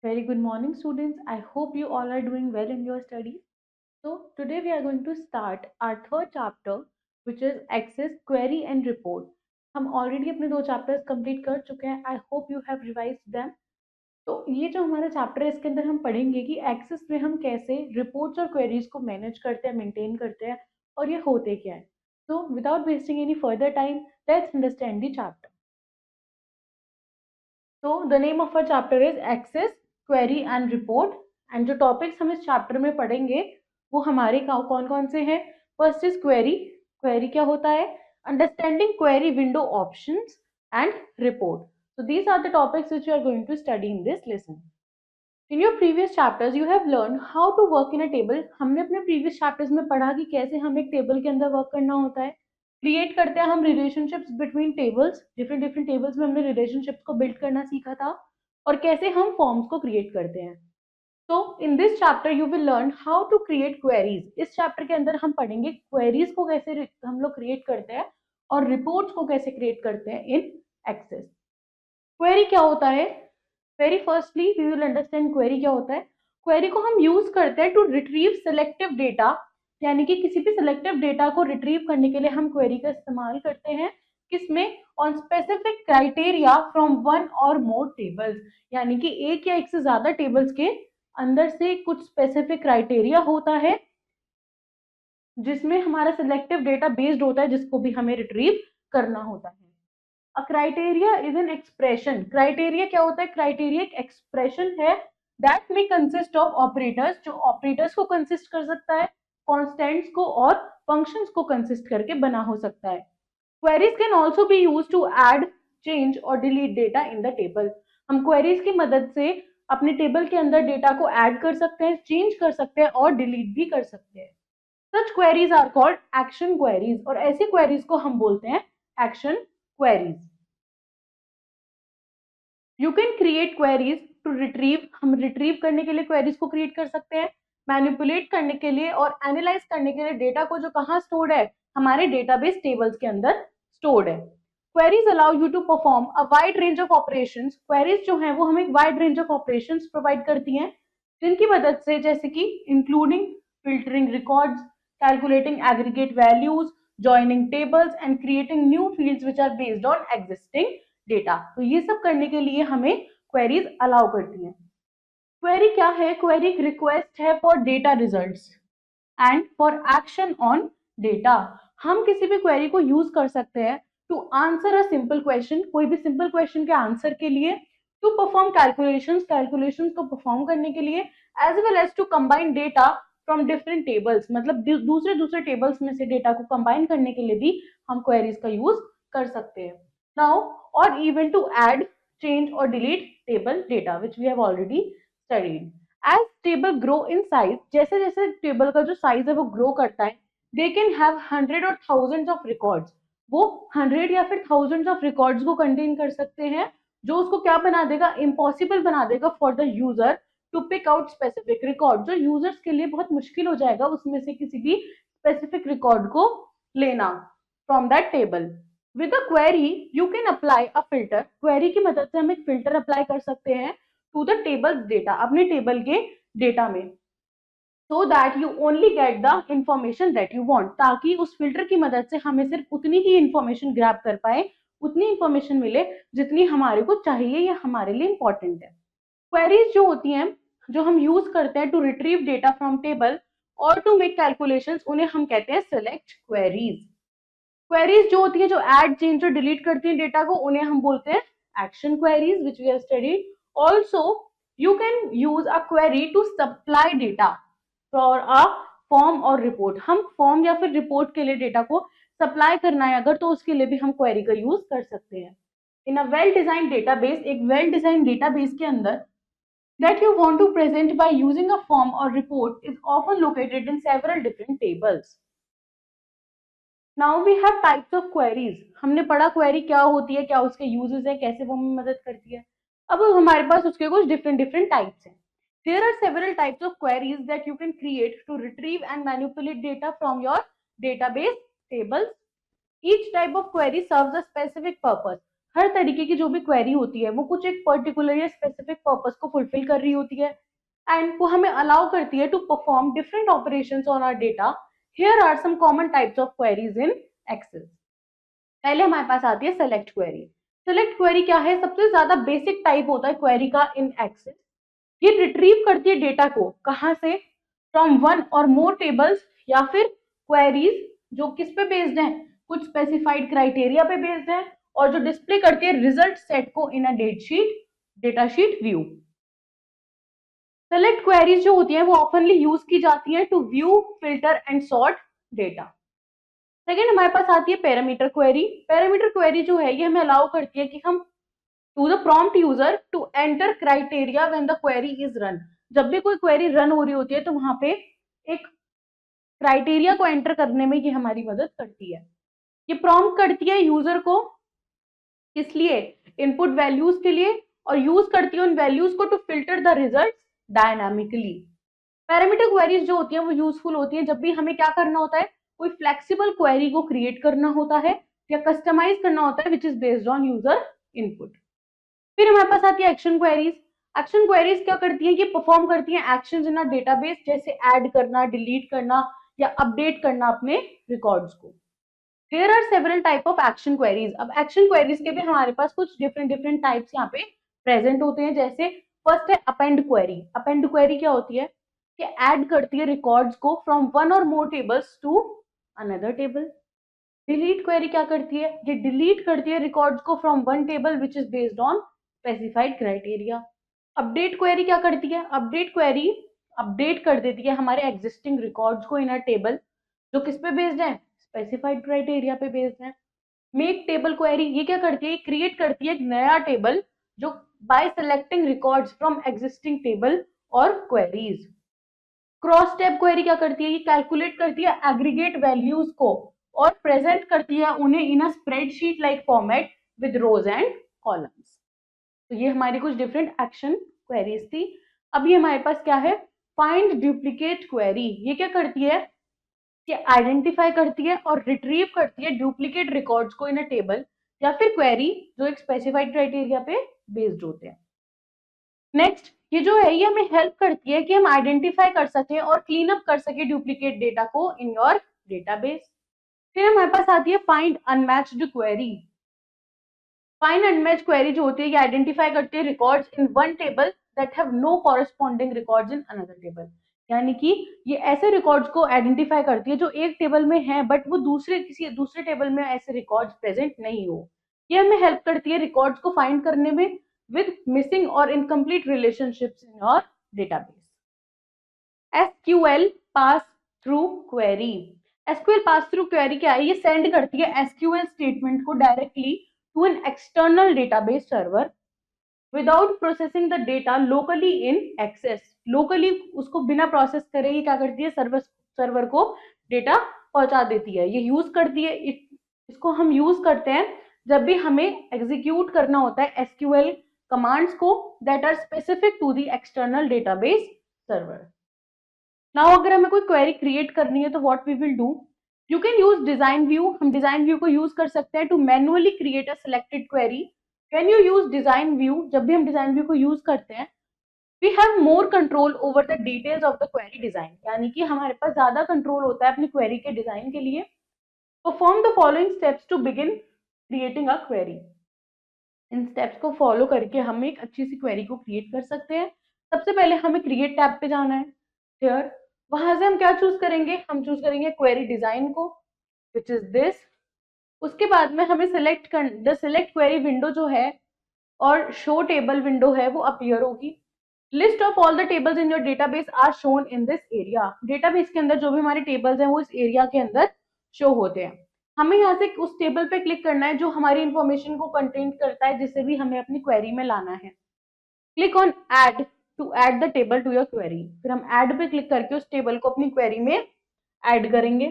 Very good morning, students. I hope you all are doing well in your studies. So, today we are going to start our third chapter, which is Access, Query and Report. हम already अपने दो chapters complete कर चुके हैं. I hope you have revised them. तो ये जो हमारा चैप्टर है इसके अंदर हम पढ़ेंगे कि एक्सेस में हम कैसे रिपोर्ट्स और क्वेरीज को मैनेज करते हैं, मेंटेन करते हैं और ये होते क्या है. So, without wasting any further time, let's understand the chapter. So the name of our chapter is Access, Query and Report. And जो टॉपिक्स हम इस चैप्टर में पढ़ेंगे वो हमारे कौन कौन से हैं. First is query. क्वेरी क्या होता है? Understanding query window options and report. So these are the topics which we are going to study in this lesson. In your previous chapters you have learned how to work in a table. हमने अपने previous chapters में पढ़ा कि कैसे हम एक table के अंदर वर्क करना होता है. क्रिएट करते हैं हम relationships between tables. Different different tables में हमने रिलेशनशिप्स को बिल्ड करना सीखा था और कैसे हम फॉर्म्स को क्रिएट करते हैं. तो in this chapter you will learn how to create queries. इस चैप्टर के अंदर हम पढ़ेंगे क्वेरीज को कैसे हम लोग क्रिएट करते हैं और रिपोर्ट्स को कैसे क्रिएट करते हैं इन एक्सेस. क्वेरी क्या होता है? Very firstly we will understand query क्या होता है. क्वेरी को हम यूज करते हैं टू रिट्रीव सिलेक्टिव डेटा. यानी कि किसी भी सिलेक्टिव डेटा को रिट्रीव करने के लिए हम क्वेरी का इस्तेमाल करते हैं. किसमें? On specific criteria from one और मोर टेबल्स. यानी कि एक या एक से ज्यादा टेबल्स के अंदर से कुछ स्पेसिफिक क्राइटेरिया होता है जिसमें हमारा सिलेक्टिव डेटा बेस्ड होता है जिसको भी हमें रिट्रीव करना होता है. A criteria is an expression. Criteria क्या होता है? Criteria एक expression है that may consist of operators, जो operators को consist कर सकता है, constants को और functions को consist करके बना हो सकता है. Queries can also be used to add, change और delete data in the table. हम queries की मदद से अपने टेबल के अंदर डेटा को ऐड कर सकते हैं, चेंज कर सकते हैं और डिलीट भी कर सकते हैं. Such queries are called action queries और ऐसी queries को हम बोलते हैं action queries. You can create queries to retrieve. हम रिट्रीव करने के लिए क्वेरीज को क्रिएट कर सकते हैं, मैनिपुलेट करने के लिए और एनालाइज करने के लिए डेटा को जो कहाँ स्टोर्ड है, हमारे डेटाबेस टेबल्स के अंदर स्टोर्ड है. Queries allow you to perform a wide range of operations. Queries जो है वो हमें एक wide range of operations provide करती हैं जिनकी मदद से, जैसे कि including filtering records, calculating aggregate values, joining tables and creating new fields which are based on existing data. तो ये सब करने के लिए हमें क्वेरीज अलाउ करती हैं. क्वेरी क्या है? क्वेरी एक रिक्वेस्ट है for data results and for action on data. हम किसी भी क्वेरी को यूज कर सकते हैं to answer a simple question. कोई भी सिंपल क्वेश्चन के आंसर के लिए, टू परफॉर्म कैलकुलेशंस, कैलकुलेशंस को परफॉर्म करने के लिए, as well as to combine data from different tables. मतलब दूसरे दूसरे टेबल्स में से डेटा को कंबाइन करने के लिए भी हम क्वेरीज का यूज कर सकते हैं. Now, or even to add, change or delete table data which we have already studied. As table grow in size, जैसे जैसे टेबल का जो साइज है वो ग्रो करता है, they can have 100 or thousands of records. वो 100 या फिर thousands of records को कंटेन कर सकते हैं जो उसको क्या बना देगा? इम्पॉसिबल बना देगा for the user to pick out specific record. जो यूजर्स के लिए बहुत मुश्किल हो जाएगा उसमें से किसी भी स्पेसिफिक रिकॉर्ड को लेना from that table. With a query, you can apply a filter. Query की मदद से हम एक filter apply कर सकते हैं to the table data, अपने टेबल के डेटा में, so that you only get the information that you want. ताकि उस फिल्टर की मदद से हमें सिर्फ उतनी ही इंफॉर्मेशन ग्रैब कर पाए, उतनी इंफॉर्मेशन मिले जितनी हमारे को चाहिए या हमारे लिए इंपॉर्टेंट है. क्वेरीज जो होती हैं, जो हम यूज करते हैं to retrieve data from table और टू मेक कैलकुलेशंस, उन्हें हम कहते हैं सिलेक्ट क्वेरीज. क्वेरीज जो होती है, जो ऐड, चेंज और डिलीट करती हैं डेटा को, उन्हें हम बोलते हैं action queries which we have studied. Also you can use a query to supply data for a form और रिपोर्ट. हम फॉर्म या फिर रिपोर्ट के लिए डेटा को सप्लाई करना है अगर, तो उसके लिए भी हम क्वेरी का यूज कर सकते हैं. इन अ वेल डिजाइन डेटाबेस, एक वेल डिजाइन डेटाबेस के अंदर, that you want to present by using a form or report is often located in several different tables. Now we have types of queries. हमने पढ़ा query क्या होती है, क्या उसके यूजेस है, कैसे वो हमें मदद करती है. अब हमारे पास उसके कुछ डिफरेंट डिफरेंट टाइप्स हैं. There are several types of queries that you can create to retrieve and manipulate data from your database tables. Each type of query serves a specific purpose. हर तरीके की जो भी क्वेरी होती है वो कुछ एक पर्टिकुलर या स्पेसिफिक पर्पस को फुलफिल कर रही होती है एंड वो हमें अलाउ करती है to perform different operations on our data. Here are some common types of queries in Excel. पहले हमारे पास आती है सेलेक्ट क्वेरी। सेलेक्ट क्वेरी क्या है? सबसे ज्यादा बेसिक टाइप होता है क्वेरी का इन एक्सेल। ये रिट्रीव करती है डेटा को कहां से? फ्रॉम वन और मोर टेबल्स या फिर क्वेरीज जो किस पे बेस्ड है? कुछ स्पेसिफाइड क्राइटेरिया पे बेस्ड है और जो डिस्प्ले करती है रिजल्ट सेट को in a data sheet view. Select queries जो होती है वो ऑफनली यूज की जाती है to view, filter and sort data. Second हमारे पास आती है पैरामीटर क्वेरी। पैरामीटर क्वेरी जो है ये हमें अलाउ करती है कि हम to the prompt user to enter criteria when the query is run. जब भी कोई क्वेरी रन हो रही होती है तो वहां पे एक क्राइटेरिया को एंटर करने में ये हमारी मदद करती है। ये प्रॉम्प्ट करती है यूजर को किस लिए? इनपुट वैल्यूज के लिए, और यूज करती है उन वैल्यूज को to filter the result dynamically. Parameter queries जो होती है वो यूजफुल होती है जब भी हमें क्या करना होता है? कोई फ्लेक्सिबल क्वेरी को क्रिएट करना होता है या कस्टमाइज करना होता है which is based on user input. फिर हमारे पास आती है एक्शन क्वेरीज। एक्शन क्वेरीज क्या करती है? ये परफॉर्म करती है एक्शंस इन अ डेटाबेस, जैसे ऐड करना, डिलीट करना या अपडेट करना अपने रिकॉर्ड्स को। There are several type of action queries. अब एक्शन क्वेरीज के भी हमारे पास कुछ डिफरेंट टाइप्स यहाँ पे प्रेजेंट होते हैं। जैसे फर्स्ट है अपेंड क्वेरी। अपेंड क्वेरी क्या होती है? कि ऐड करती है रिकॉर्ड्स को फ्रॉम वन और more tables to another table. Delete query क्या करती है? ये डिलीट करती है रिकॉर्ड्स को from one table which is based on specified criteria. Update query क्या करती है? अपडेट क्वेरी अपडेट कर देती है हमारे एग्जिस्टिंग रिकॉर्ड्स को इन अ टेबल जो किस पे बेस्ड है? स्पेसिफाइड क्राइटेरिया पे बेस्ड है। मेक टेबल क्वेरी ये क्या करती है? क्रिएट करती है एक नया टेबल जो bye selecting records from existing table और क्वेरीज। क्रॉस टैब क्वेरी क्या करती है? ये कैलकुलेट करती है एग्रीगेट वैल्यूज को और प्रेजेंट करती है उन्हें in a spreadsheet like format with rows and columns. तो ये हमारी कुछ डिफरेंट एक्शन क्वेरीज थी। अब ये हमारे पास क्या है? Find duplicate query. ये क्या करती है? कि आइडेंटिफाई करती है और रिट्रीव करती है डुप्लीकेट रिकॉर्ड्स को इन अ टेबल या फिर क्वेरी जो एक स्पेसिफाइड क्राइटेरिया पे बेस्ड होते हैं। नेक्स्ट ये जो है ये हमें हेल्प करती है कि हम आइडेंटिफाई कर सकें और क्लीन अप कर सके डुप्लीकेट डेटा को इन योर डेटाबेस। फिर हमारे पास आती है find unmatched query. Find unmatched query जो होती है ये आइडेंटिफाई करती है records in one table that have no corresponding records in another table. यानी कि ये ऐसे रिकॉर्ड्स को आइडेंटिफाई करती है जो एक टेबल में है बट वो किसी दूसरे टेबल में ऐसे रिकॉर्ड्स प्रेजेंट नहीं हो। ये हमें हेल्प करती है रिकॉर्ड्स को फाइंड करने में with missing or incomplete relationships in your database. SQL pass through query. SQL pass through query क्या है? ये सेंड करती है SQL स्टेटमेंट को directly to an external database server without processing the data locally in Access. Locally उसको बिना process करे ये क्या करती है? सर्वर को डेटा पहुंचा देती है। ये यूज करती है इसको हम यूज करते हैं जब भी हमें एग्जीक्यूट करना होता है SQL commands को that are specific to the external database server. Now अगर हमें कोई query create करनी है तो what we will do? You can use design view. हम design view को use कर सकते हैं to manually create a selected query. When you use design view, जब भी हम design view को use करते हैं we have more control over the details of the query design. यानी कि हमारे पास ज्यादा कंट्रोल होता है अपनी query के डिजाइन के लिए। Perform the following steps to begin creating a query. In steps को फॉलो करके हम एक अच्छी सी क्वेरी को क्रिएट कर सकते हैं। सबसे पहले हमें क्रिएट टैब पे जाना है। हियर वहां से हम क्या चूज करेंगे? हम चूज करेंगे क्वेरी डिजाइन को विच इज दिस। उसके बाद में हमें सिलेक्ट क्वेरी विंडो जो है और शो टेबल विंडो है वो अपीयर होगी। List of all the tables in your database are shown in this area. Database के अंदर जो भी हमारे टेबल्स हैं वो इस एरिया के अंदर शो होते हैं। हमें यहाँ से उस टेबल पे क्लिक करना है जो हमारी इंफॉर्मेशन को कंटेन करता है जिसे भी हमें अपनी क्वेरी में लाना है। Click on add to add the table to your query. फिर हम ऐड पे क्लिक करके उस टेबल को अपनी क्वेरी में ऐड करेंगे।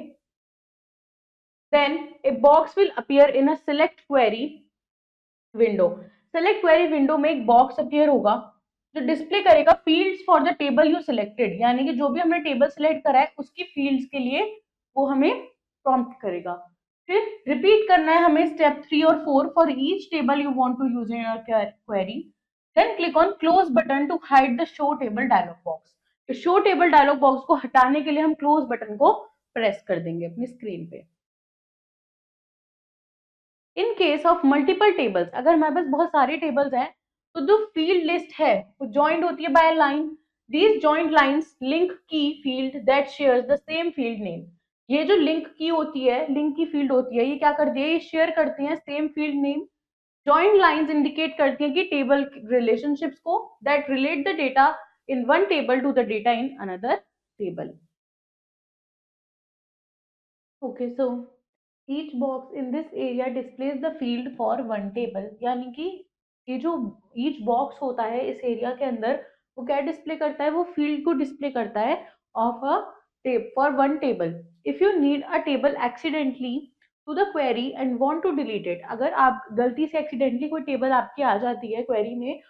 Then a box will appear in a select query window. Select query window में एक बॉक्स अपीयर होगा जो डिस्प्ले करेगा fields for the table you selected. यानी कि जो भी हमने टेबल सिलेक्ट करा है उसकी फील्ड्स के लिए वो हमें प्रॉम्प्ट करेगा। फिर रिपीट करना है हमें स्टेप 3 और 4 for each table you want to use in your query. Then click on close button to hide the show table dialog box. तो शो टेबल डायलॉग बॉक्स को हटाने के लिए हम क्लोज बटन को प्रेस कर देंगे अपनी स्क्रीन पे. इन केस ऑफ मल्टीपल टेबल्स, अगर हमारे पास बहुत सारे टेबल्स हैं तो जो फील्ड लिस्ट है वो ज्वाइंट होती है by line. These joint lines link की field that shares the same field name. ये जो लिंक की होती है, लिंक की फील्ड होती है, ये क्या करती है, ये शेयर करती है same field name. Joint lines indicate करती है कि टेबल रिलेशनशिप्स को that relate the data in one table to the data in another table. Okay, so each box in this area displays the field for one table. यानी कि ये जो each box होता है इस एरिया के अंदर, वो क्या डिस्प्ले करता है, वो फील्ड को डिस्प्ले करता है of a for one table. If you need a table accidentally to the query and want to delete it, अगर आप गलती से एक्सीडेंटली कोई टेबल आपकी आ जाती है क्वेरी में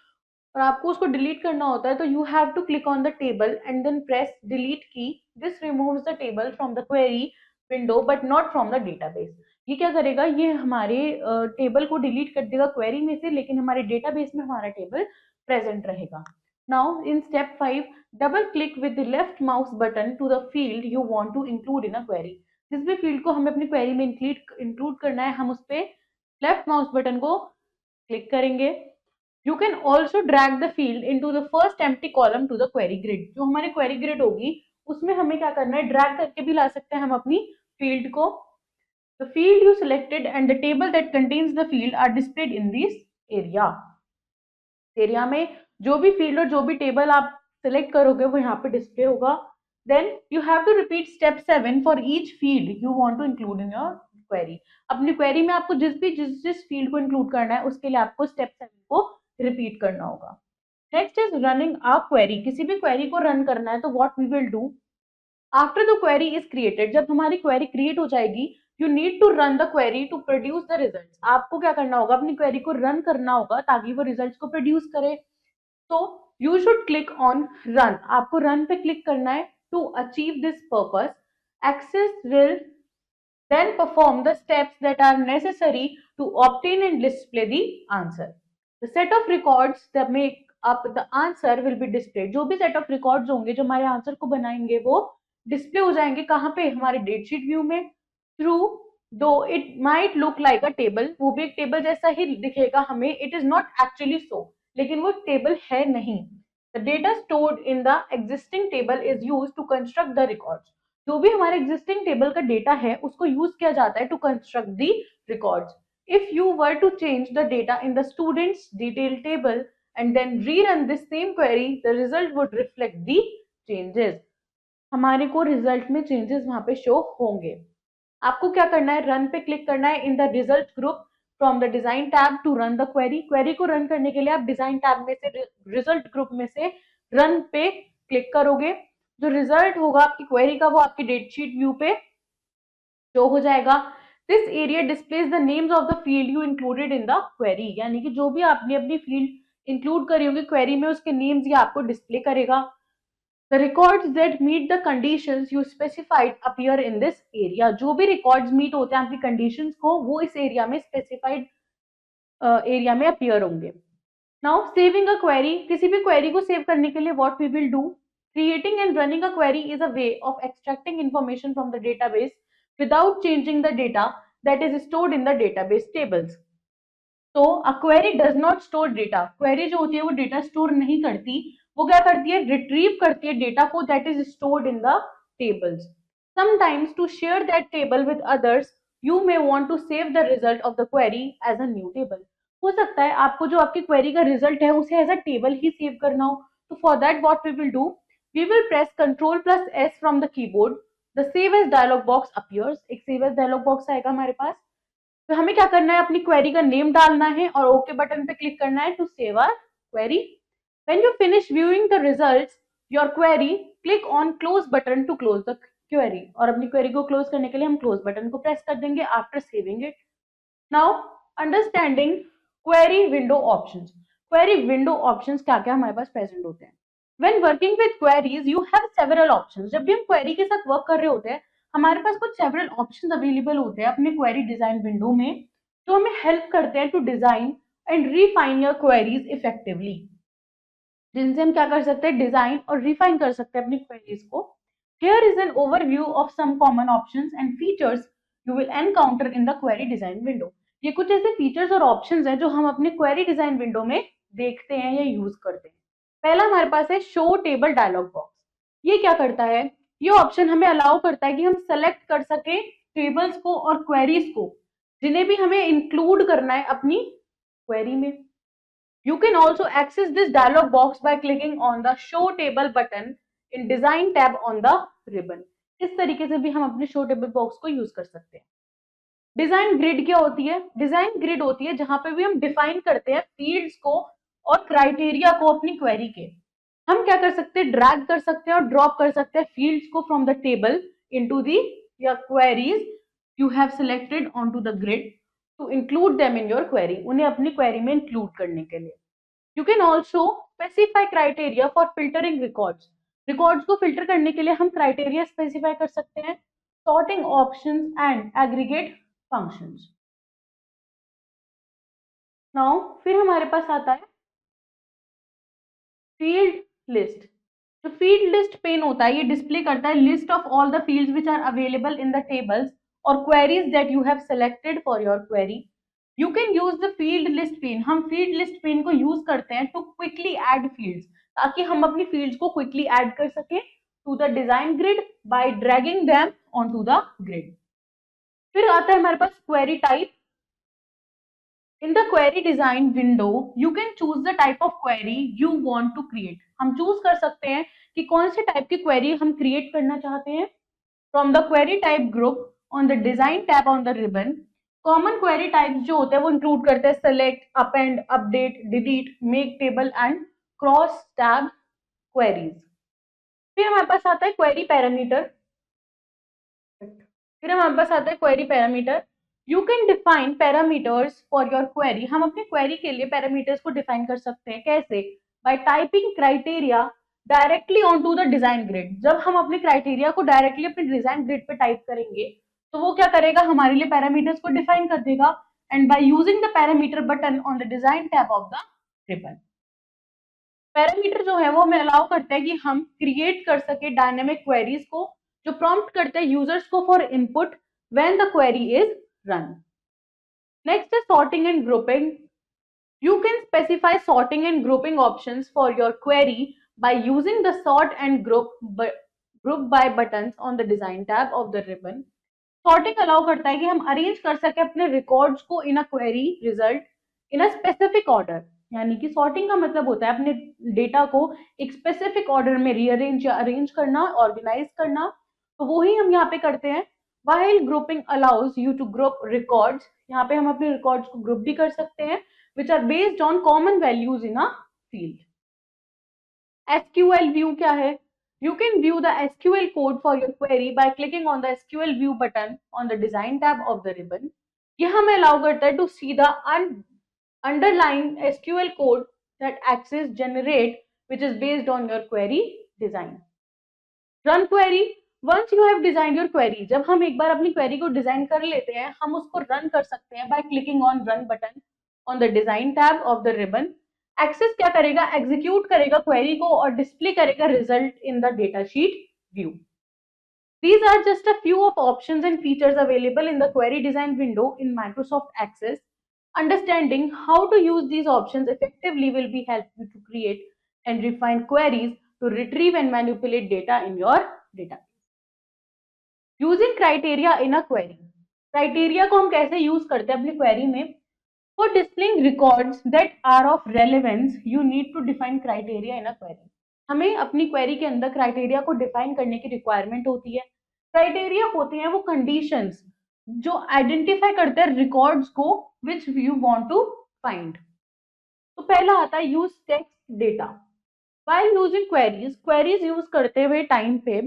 और आपको उसको डिलीट करना होता है, तो you have to click on the table and then press delete key. This removes the table from the query window but not from the database. ये क्या करेगा, ये हमारे टेबल को डिलीट कर देगा क्वेरी में से, लेकिन हमारे डेटाबेस में हमारा टेबल प्रेजेंट रहेगा. Now in step 5, double click with the left mouse button to the field you want to include in a query. जिस भी फील्ड को हमें अपनी क्वेरी में इंक्लूड करना है, हम उस पर लेफ्ट माउस बटन को क्लिक करेंगे. You can also drag the field into the first empty column to the query grid. जो हमारी query grid होगी उसमें हमें क्या करना है, ड्रैग करके भी ला सकते हैं हम अपनी field को. The field you selected and the table that contains the field are displayed in this area. Area में जो भी field और जो भी table आप select करोगे वो यहाँ पे display होगा. Then you have to repeat step 7 for each field you want to include in your query. अपनी query में आपको जिस field को include करना है उसके लिए आपको step 7 को रिपीट करना होगा. Next is running a query. किसी भी क्वेरी को रन करना है तो what we will do, after the query is created, जब हमारी क्वेरी क्रिएट हो जाएगी, you need to run the query to produce the results. आपको क्या करना होगा, अपनी क्वेरी को रन करना होगा ताकि वो रिजल्ट्स को प्रोड्यूस करे. तो you should click on run. आपको रन पे क्लिक करना है to achieve this purpose. Access will then perform the steps that are necessary to obtain and display the answer. The set of records that make up the answer will be displayed. जो भी set of records होंगे जो हमारे answer को बनाएंगे वो display हो जाएंगे कहाँ पे, हमारे डेटशीट व्यू में. Through though it might look like a table, वो भी एक टेबल जैसा ही दिखेगा हमें, it is not actually so, लेकिन वो टेबल है नहीं. The data stored in the existing table is used to construct the records. जो भी हमारे एग्जिस्टिंग टेबल का डेटा है उसको यूज किया जाता है to construct the records. If you were to change the data in the students detail table and then rerun this same query, the result would reflect the changes. हमारे को result में changes वहां पे show होंगे. आपको क्या करना है, रन पे क्लिक करना है in the result group from the design tab to run the query. Query को रन करने के लिए आप डिजाइन टैब में से रिजल्ट ग्रुप में से रन पे क्लिक करोगे. जो रिजल्ट होगा आपकी क्वेरी का वो आपकी डेटशीट व्यू पे शो हो जाएगा. This area displays the names of the field you included in the query. यानी कि जो भी आपने अपनी फील्ड इंक्लूड करी होगी क्वेरी में उसके नेम्स ये आपको डिस्प्ले करेगा. The records that meet the conditions you specified appear in this area. जो भी records meet होते हैं आपकी conditions को वो इस एरिया में specified एरिया में appear होंगे. Now saving a query, किसी भी query को save करने के लिए what we will do, creating and running a query is a way of extracting information from the database without changing the data that is stored in the database tables. तो a query does not store data. query जो होती है वो data store नहीं करती, वो क्या करती है, रिट्रीव करती है डेटा को that is stored in the tables. Sometimes to share that table with others you may want to save the result of the query as a new table. हो सकता है आपको जो आपकी क्वेरी का रिजल्ट है उसे एज अ टेबल ही सेव करना हो. तो for that what we will do, we will press Ctrl+S from the keyboard. The save as dialog box appears. एक सेव एज डायलॉग बॉक्स आएगा हमारे पास. तो हमें क्या करना है, अपनी क्वेरी का नेम डालना है और ओके बटन पे क्लिक करना है to save our query. When you finish viewing the results, your query, click on close button to close the query. और अपनी query को close करने के लिए हम close button को press कर देंगे after saving it. Now, understanding query window options. Query window options क्या क्या हमारे पास present होते हैं. When working with queries, you have several options. जब भी हम query के साथ work कर रहे होते हैं हमारे पास कुछ सेवरल ऑप्शंस अवेलेबल होते हैं अपने क्वेरी डिजाइन विंडो में, जो हमें हेल्प करते हैं to design and refine your queries effectively, जिनसे हम क्या कर सकते हैं, डिजाइन और रिफाइन कर सकते हैं अपनी क्वेरीज को। Here is an overview of some common options and features you will encounter in the query design window. ये कुछ ऐसे फीचर्स और ऑप्शंस हैं जो हम अपने क्वेरी डिजाइन विंडो में देखते हैं या यूज करते हैं। पहला हमारे पास है शो टेबल डायलॉग बॉक्स। ये क्या करता है, ये ऑप्शन हमें अलाउ करता है कि हम सेलेक्ट कर सके टेबल्स को और क्वेरीज को जिन्हें भी हमें इंक्लूड करना है अपनी क्वेरी में। You can also access this dialog box by clicking on the Show Table button in Design tab on the ribbon. इस तरीके से भी हम अपने Show Table box को यूज कर सकते हैं। डिजाइन ग्रिड क्या होती है? डिजाइन ग्रिड होती है जहां पे भी हम डिफाइन करते हैं फील्ड्स को और क्राइटेरिया को अपनी क्वेरी के। हम क्या कर सकते हैं, ड्रैग कर सकते हैं और ड्रॉप कर सकते हैं फील्ड्स को from the table into the या queries you have selected onto the grid to include them in your query, उन्हें अपनी क्वेरी में इंक्लूड करने के लिए। You can also specify criteria for filtering records. Records को फिल्टर करने के लिए हम क्राइटेरिया स्पेसिफाई कर सकते हैं, sorting options and aggregate functions. Now फिर हमारे पास आता है फील्ड लिस्ट। जो फील्ड लिस्ट पेन होता है ये डिस्प्ले करता है list of all the fields which are available in the tables और queries that you have selected for your query. You can use the field list pane. हम field list pane को use करते हैं to quickly add fields, ताकि हम अपनी fields को quickly add कर सकें to the design grid by dragging them onto the grid. फिर आता है हमारे पास query type. In the query design window, you can choose the type of query you want to create. हम choose कर सकते हैं कि कौन से टाइप की क्वेरी हम क्रिएट करना चाहते हैं। From the query type group on the design tab on the ribbon, common query types जो होते हैं वो include करते हैं select, append, update, delete, make table and cross tab queries. फिर हमारे पास आता है query parameter. You can define parameters for your query. हम अपने query के लिए parameters को define कर सकते हैं। कैसे? By typing criteria directly onto the design grid. जब हम अपने criteria को directly अपने design grid पे type करेंगे तो वो क्या करेगा, हमारे लिए parameters को define कर देगा। And by using the parameter button on the design tab of the ribbon, parameter जो है वो हमें अलाउ करता है कि हम क्रिएट कर सके डायनेमिक क्वेरीज को जो प्रॉम्प्ट करते हैं यूजर्स को for input when the query is run. Next is sorting and grouping. You can specify sorting and grouping options for your query by using the sort and group by buttons on the design tab of the ribbon. Sorting allow करता है कि हम arrange कर सके अपने records को in a query result in a specific order. यानी कि सॉर्टिंग का मतलब होता है अपने डेटा को एक स्पेसिफिक ऑर्डर में रीअरेंज या अरेंज करना, ऑर्गेनाइज करना, तो वो ही हम यहाँ पे करते हैं। While grouping allows you to group records, यहाँ पे हम अपने records को group भी कर सकते हैं, which are based on common values in a field. SQL view क्या है? You can view the SQL code for your query by clicking on the SQL view button on the design tab of the ribbon. ये हमें allow करता है to see the underlying SQL code that Access generate, which is based on your query design. Run query. Once you have designed your query, जब हम एक बार अपनी query को design कर लेते हैं हम उसको रन कर सकते हैं by clicking on run button on the design tab of the ribbon. Access क्या करेगा, एग्जीक्यूट करेगा क्वेरी को और डिस्प्ले करेगा result in the data sheet view. These are just a few of options and features available in the query design window in Microsoft Access. Understanding how to use these options effectively will be help you to create and refine queries to retrieve and manipulate data in your database. Using criteria in a query. Criteria को हम कैसे use करते हैं अपनी query में? For displaying records that are of relevance you need to define criteria in a query. हमें अपनी query के अंदर क्राइटेरिया को डिफाइन करने की रिक्वायरमेंट होती है। क्राइटेरिया होते हैं वो कंडीशंस जो आइडेंटिफाई करते हैं रिकॉर्ड्स को which you want to find. तो पहला आता है use text data. While using queries use करते हुए टाइम पे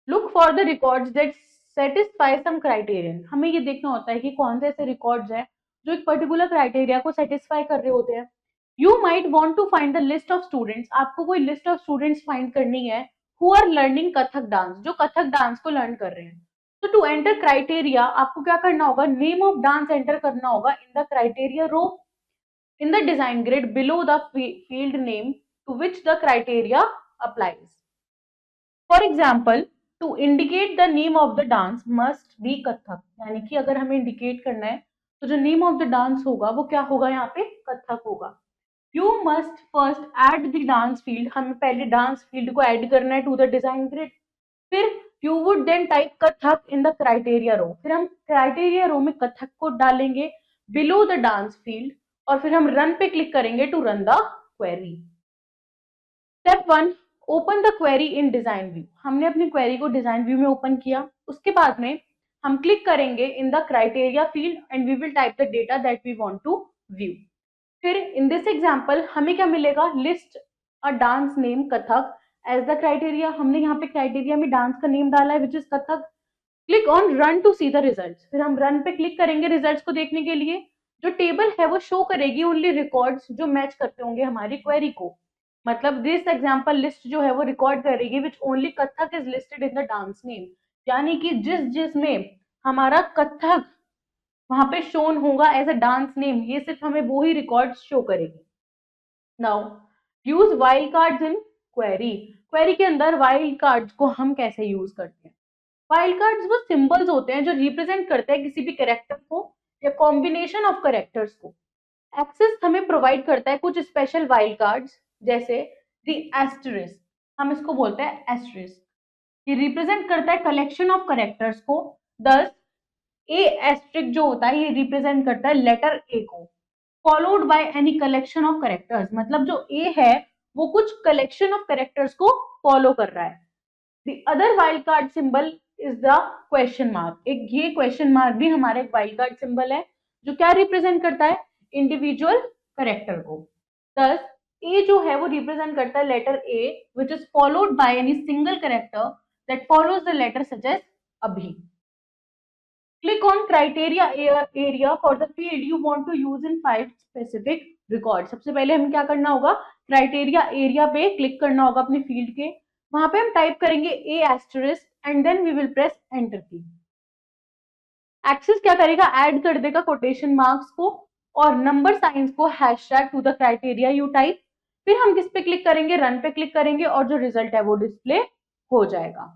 look for the records that satisfy some criterion. हमें ये देखना होता है कि कौन से ऐसे रिकॉर्ड्स हैं जो एक पर्टिकुलर क्राइटेरिया को सेटिस्फाई कर रहे होते हैं। You might want to find the list of students. आपको कोई लिस्ट ऑफ स्टूडेंट्स फाइंड करनी है who are learning Kathak dance, जो कथक डांस को लर्न कर रहे हैं। तो टू एंटर क्राइटेरिया आपको क्या करना होगा, नेम ऑफ डांस एंटर करना होगा in the criteria row in the design grid below the field name to which the criteria applies. For example, to indicate the name of the dance must be Kathak, यानी कि अगर हमें indicate करना है तो जो नेम ऑफ द डांस होगा वो क्या होगा, यहाँ पे कथक होगा। You must first add the dance field, हमें पहले डांस फील्ड को ऐड करना है टू द डिजाइन ग्रिड। फिर you would then type Kathak in the criteria row, फिर हम क्राइटेरिया रो में कथक को डालेंगे below the dance field और फिर हम रन पे क्लिक करेंगे to run the query. Step 1, open the query in design view, हमने अपनी क्वेरी को डिजाइन व्यू में ओपन किया। उसके बाद में हम क्लिक करेंगे in the criteria field and we will type the data that we want to view. फिर इन दिस एग्जांपल हमें क्या मिलेगा, list a dance name Kathak as the criteria, हमने यहाँ पे क्राइटेरिया में डांस का नेम डाला है which is Kathak. Click on run to see the results, फिर हम रन पे क्लिक करेंगे रिजल्ट्स को देखने के लिए। जो टेबल है वो शो करेगी ओनली रिकॉर्ड्स जो मैच करते होंगे हमारी क्वेरी को, मतलब दिस एग्जांपल लिस्ट जो है वो रिकॉर्ड करेगी which only Kathak is listed in the dance name, यानी कि जिसमें हमारा कथक वहां पे शोन होगा एज अ डांस नेम, ये सिर्फ हमें वो ही रिकॉर्ड शो करेगी। Now use wild cards in query, query के अंदर वाइल्ड कार्ड्स को हम कैसे यूज करते हैं। वाइल्ड कार्ड्स वो सिंबल्स होते हैं जो रिप्रेजेंट करते हैं किसी भी कैरेक्टर को या कॉम्बिनेशन ऑफ कैरेक्टर्स को। एक्सेस हमें प्रोवाइड करता है कुछ स्पेशल वाइल्ड कार्ड्स, जैसे द एस्टरिस्क, हम इसको बोलते हैं एस्टरिस्क, ये रिप्रेजेंट करता है कलेक्शन ऑफ कैरेक्टर्स को। दस ए एस्ट्रिक जो होता है ये रिप्रेजेंट करता है लेटर ए को, followed by any collection of characters, मतलब जो ए है वो कुछ कलेक्शन ऑफ कैरेक्टर्स को फॉलो कर रहा है। The other wild card symbol is the question mark, एक ये क्वेश्चन मार्क भी हमारा एक वाइल्ड कार्ड सिंबल है जो क्या रिप्रेजेंट करता है, इंडिविजुअल कैरेक्टर को। दस ए जो है वो रिप्रेजेंट करता है letter A which is followed by any single character that follows the letter such as अभी। Click on criteria area for the field you want to use in 5 specific records। सबसे पहले हमें क्या करना होगा, क्राइटेरिया एरिया पे click करना होगा अपने फील्ड के, वहां पे हम टाइप करेंगे a asterisk and then we will press enter key. Access क्या करेगा, ऐड कर देगा कोटेशन मार्क्स को और नंबर साइंस को hashtag to the criteria you type. फिर हम किस पे क्लिक करेंगे, रन पे क्लिक करेंगे और जो रिजल्ट है वो डिस्प्ले हो जाएगा।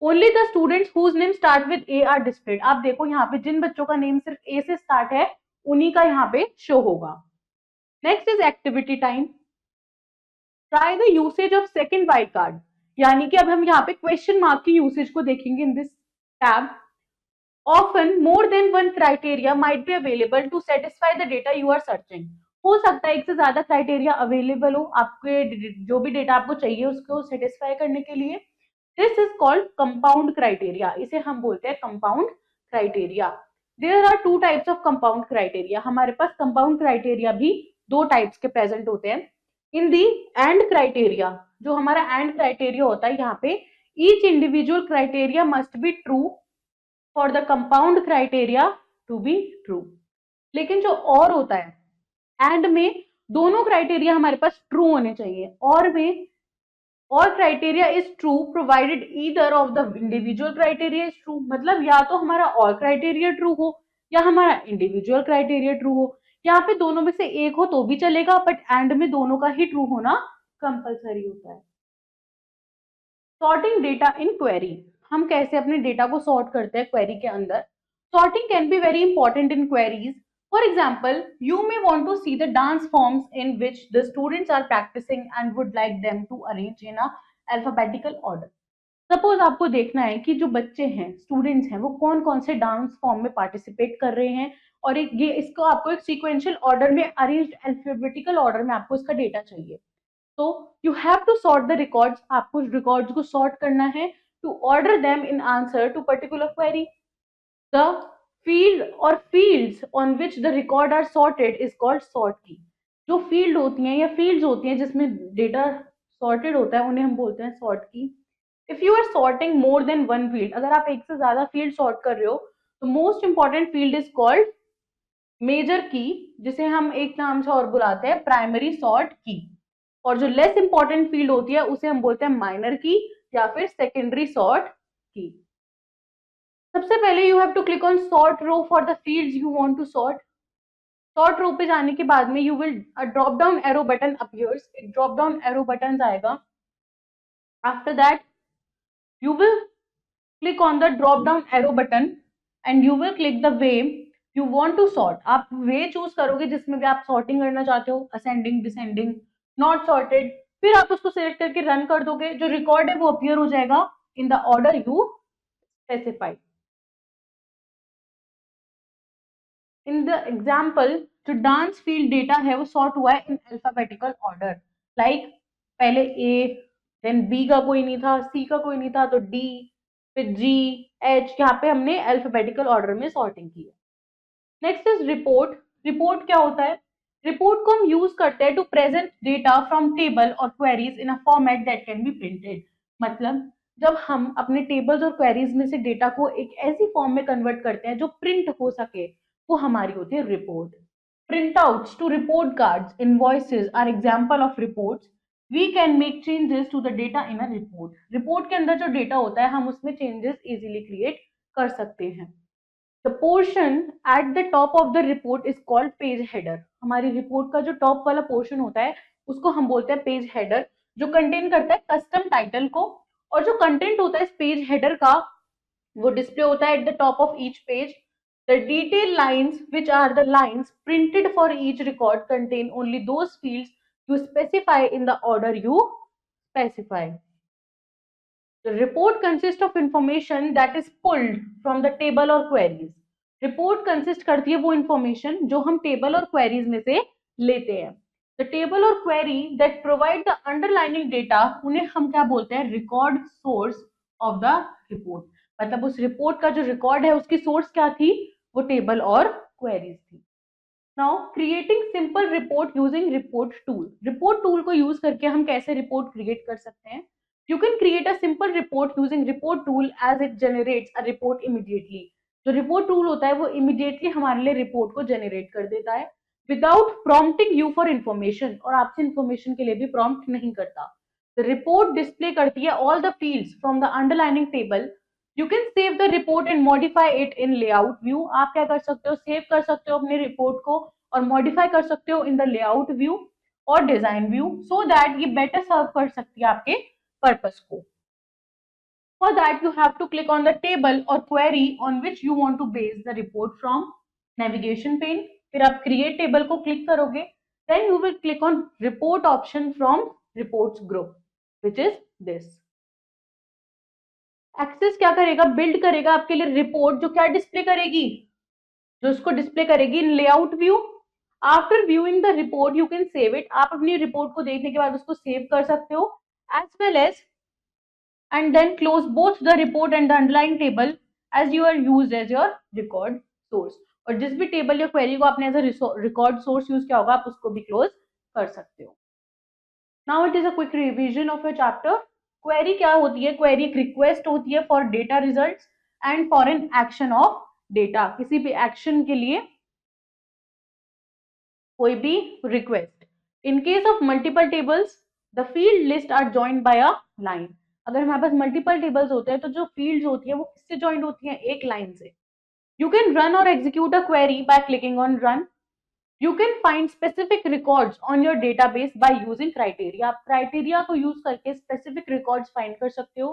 Only the students whose name start with A are displayed, आप देखो यहाँ पे जिन बच्चों का नेम सिर्फ ए से स्टार्ट है उन्हीं का यहाँ पे शो होगा। Next is activity time. Try the usage of second wild card, यानी कि अब हम यहाँ पे क्वेश्चन मार्क की यूसेज को देखेंगे in this tab. Often more than one criteria might be available to satisfy the data you are searching, हो सकता है एक से ज्यादा क्राइटेरिया अवेलेबल हो आपके जो भी डेटा आपको चाहिए उसको सेटिस्फाई करने के लिए। This is called compound criteria, इसे हम बोलते हैं compound criteria. There are two types of compound criteria, हमारे पास कंपाउंड क्राइटेरिया भी दो टाइप्स के प्रेजेंट होते हैं। इन दी एंड क्राइटेरिया, जो हमारा एंड क्राइटेरिया होता है यहाँ पे each individual criteria must be true for the compound criteria to be true. लेकिन जो और होता है एंड में दोनों क्राइटेरिया हमारे पास ट्रू होने चाहिए, और में और criteria is true provided either of the individual criteria is true, मतलब या तो हमारा और क्राइटेरिया ट्रू हो या हमारा इंडिविजुअल क्राइटेरिया ट्रू हो। यहाँ पे दोनों में से एक हो तो भी चलेगा बट एंड में दोनों का ही ट्रू होना कंपलसरी होता है। सॉर्टिंग डेटा इन क्वेरी, हम कैसे अपने डेटा को सॉर्ट करते हैं क्वेरी के अंदर। Sorting can be very important in queries. For example, you may want to see the dance forms in which the students are practicing and would like them to arrange in a alphabetical order. Suppose आपको देखना है कि जो बच्चे हैं, students हैं, वो कौन कौन से डांस फॉर्म में पार्टिसिपेट कर रहे हैं और ये इसको आपको एक सीक्वेंशियल ऑर्डर में अरेंज्ड अल्फाबेटिकल ऑर्डर में आपको इसका डेटा चाहिए। तो you have to sort the records, आपको रिकॉर्ड्स को सॉर्ट करना है to order them in answer to particular query. The field or fields on which the record are sorted is called sort key। जो field होती हैं या fields होती हैं जिसमें data sorted होता है उन्हें हम बोलते हैं sort key। If you are sorting more than one field, अगर आप एक से ज्यादा field sort कर रहे हो तो most important field is called major key, जिसे हम एक नाम से और बुलाते हैं primary sort key। और जो लेस इंपॉर्टेंट फील्ड होती है उसे हम बोलते हैं माइनर की या फिर सेकेंडरी सॉर्ट की। सबसे पहले you have to click on sort row for the fields you want to sort. Sort row पे जाने के बाद में you will drop down arrow button appears, एक ड्रॉप डाउन एरो बटन आएगा। After that you will click on the drop down arrow button and you will click the way you want to sort। आप वे choose करोगे जिसमें भी आप sorting करना चाहते हो, असेंडिंग, डिसेंडिंग, नॉट सॉर्टेड। फिर आप उसको सिलेक्ट करके रन कर दोगे, जो रिकॉर्ड है वो अपीयर हो जाएगा in the order you specify. In the example जो डांस फील्ड डेटा है वो सॉर्ट हुआ है इन अल्फाबेटिकल ऑर्डर, लाइक पहले ए, देन बी का कोई नहीं था, सी का कोई नहीं था तो डी, फिर जी, एच, यहाँ पे हमने अल्फाबेटिकल ऑर्डर में सॉर्टिंग की है। Next is report. रिपोर्ट क्या होता है? रिपोर्ट को हम यूज करते हैं to present data from table और queries in a format that can be printed. मतलब जब हम अपने टेबल्स और क्वेरीज में से डेटा को एक ऐसी फॉर्म में कन्वर्ट करते हैं जो प्रिंट हो सके, वो हमारी होती है report. Printouts to report cards, invoices are example of reports. We can make changes to the data in a report. Report के अंदर जो डेटा होता है हम उसमें changes easily create कर सकते हैं। The portion at the top of the report is called page header. हमारी रिपोर्ट का जो टॉप वाला पोर्शन होता है उसको हम बोलते हैं पेज हेडर, जो कंटेन करता है कस्टम टाइटल को, और जो कंटेंट होता है इस पेज हेडर का वो डिस्प्ले होता है at the top of each page. The detailed lines, which are the lines printed for each record, contain only those fields you specify in the order you specify. The report consists of information that is pulled from the table or queries. Report consist करती है वो information जो हम table और queries में से लेते हैं। The table or query that provide the underlying data, उन्हें हम क्या बोलते हैं? Record source of the report। मतलब उस रिपोर्ट का जो रिकॉर्ड है उसकी सोर्स क्या थी? वो टेबल और क्वेरीज थी। Now creating simple report using report tool. Report tool को यूज करके हम कैसे रिपोर्ट क्रिएट कर सकते हैं? You can create a simple report using report tool as it generates a report immediately. जो रिपोर्ट टूल होता है वो इमीडिएटली हमारे लिए रिपोर्ट को जनरेट कर देता है without prompting you for information, और आपसे इन्फॉर्मेशन के लिए भी प्रॉम्प्ट नहीं करता। रिपोर्ट डिस्प्ले करती है all the fields from the underlining table. You can save the report and modify it in layout view. आप क्या कर सकते हो? सेव कर सकते हो अपने रिपोर्ट को और मॉडिफाई कर सकते हो इन द लेआउट व्यू और डिजाइन व्यू, सो दैट ये बेटर सर्व कर सकती है आपके पर्पस को। For that you have to click on the table और query on which you want to base the report from navigation pane. फिर आप क्रिएट टेबल को क्लिक करोगे, then you will click on report option from reports group which is this. Access क्या करेगा? Build करेगा आपके लिए रिपोर्ट, जो क्या डिस्प्ले करेगी? जो उसको डिस्प्ले करेगी in layout view. After viewing the report you can save it. आप अपनी रिपोर्ट को देखने के बाद उसको सेव कर सकते हो as well as and then close both the report and the underlying table as you are used as your record source. और जिस भी टेबल या क्वेरी को आपने as a record source use किया होगा आप उसको भी क्लोज कर सकते हो। Now it is a quick revision of your chapter. Query क्या होती है? क्वेरी एक रिक्वेस्ट होती है for data results and for an action of data. किसी भी एक्शन के लिए कोई भी request. In case of multiple tables the field list are joined by a line. अगर हमारे पास मल्टीपल टेबल्स होते हैं तो जो फील्ड्स होती है वो किससे जॉइंट होती है? एक लाइन से। यू कैन रन और execute a query by clicking on run. You can find specific records on your database by using criteria। आप criteria को यूज करके specific records find कर सकते हो।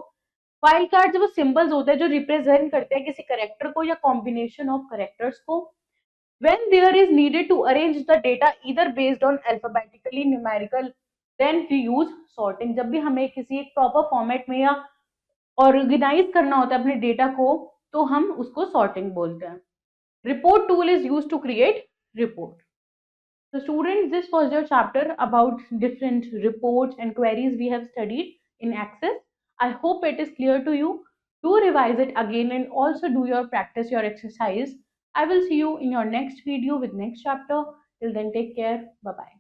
फाइल कार्ड्स वो सिंबल्स होते हैं जो रिप्रेजेंट करते हैं किसी करेक्टर को या कॉम्बिनेशन ऑफ करेक्टर्स को। When there is needed to arrange the data either based on alphabetically numerical, then we use sorting। जब भी हमें किसी एक प्रॉपर फॉर्मेट में या ऑर्गेनाइज करना होता है अपने डेटा को तो हम उसको सॉर्टिंग बोलते हैं। Report tool is use to create report. So students, this was your chapter about different reports and queries we have studied in Access. I hope it is clear to you. Do revise it again and also do your practice, your exercise. I will see you in your next video with next chapter. Till then, take care. Bye-bye.